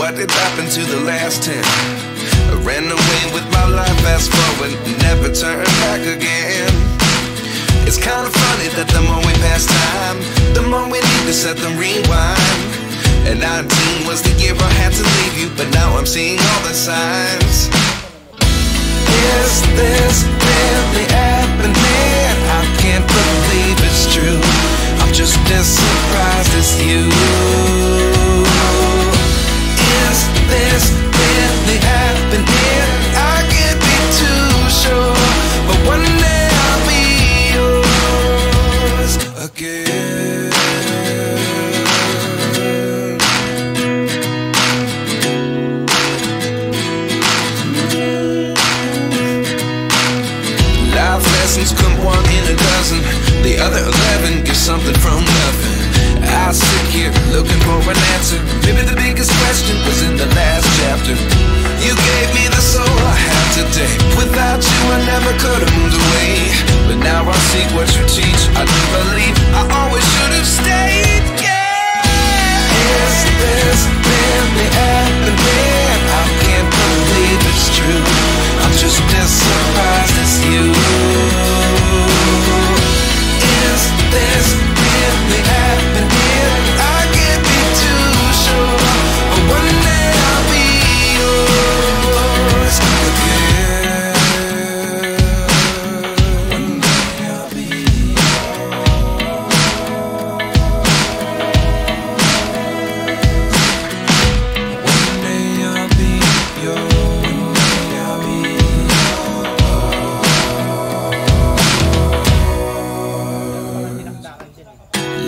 what did happen to the last 10? I ran away with my life, fast forward, never turn back again. It's kind of funny that the more we pass time, the more we need to set the rewind. And 19 was the year I had to leave you, but now I'm seeing all the signs. Is this really happening? I can't believe it's true. I'm just as surprised as you. Is this really happening? I can't be too sure, but one day I'll be yours again. Life lessons come one in a dozen. The other 11 get something from nothing. I sit here looking for an answer. Maybe the biggest question was in the last chapter. You gave me the soul I have today. Without you I never could have moved away. But now I see what you teach. I do believe I always should have stayed. Yeah. Is this really happening? I can't believe it's true. I'm just as surprised as you. Is this really happening? I can't be too sure, but one day I'll be yours again. One day I'll be yours. One day I'll be yours. One day I'll be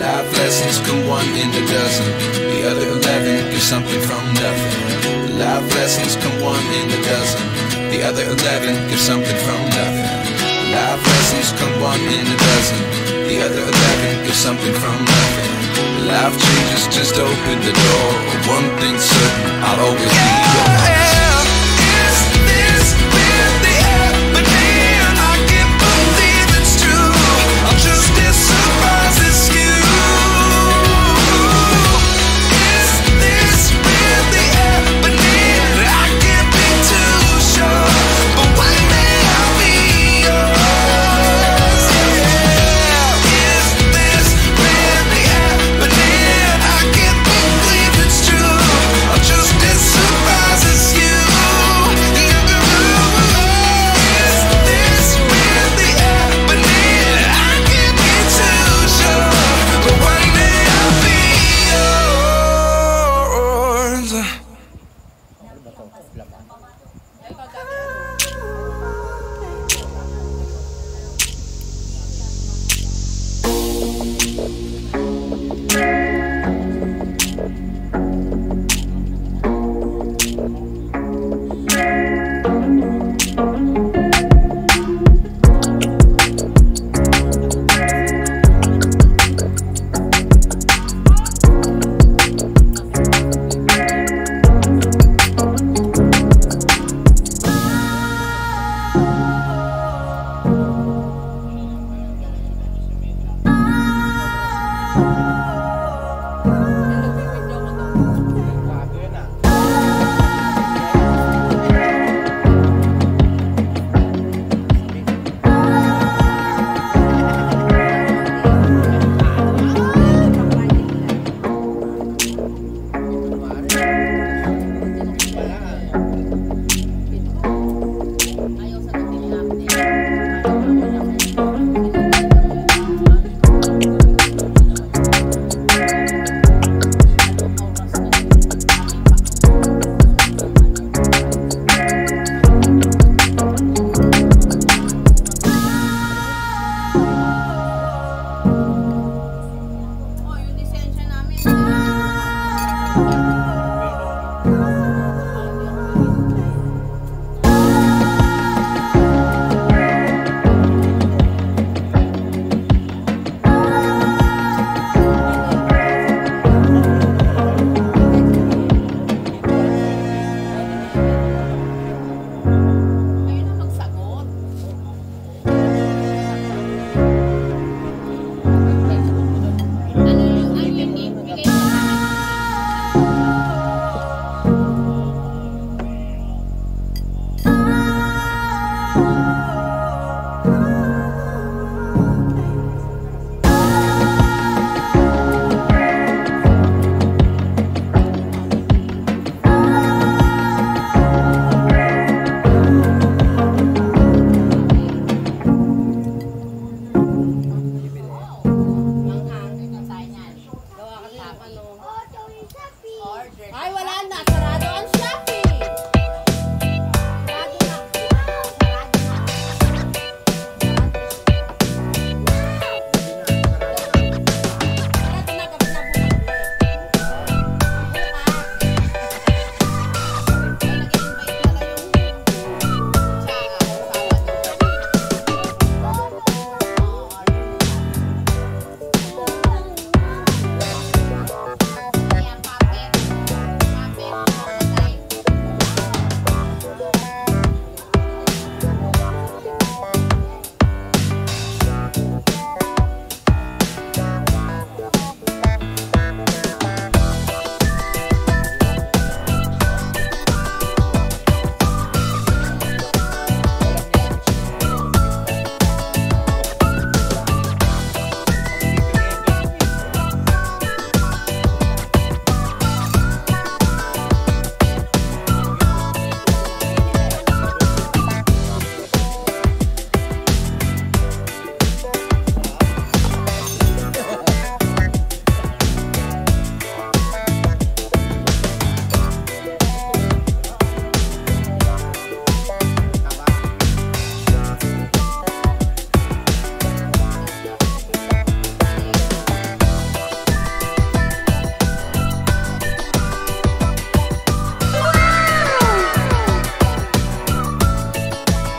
Life lessons come one in a dozen. The other 11 give something from nothing. Life lessons come one in a dozen. The other 11 give something from nothing. Life lessons come one in a dozen. The other 11 give something from nothing. Life changes just open the door. One thing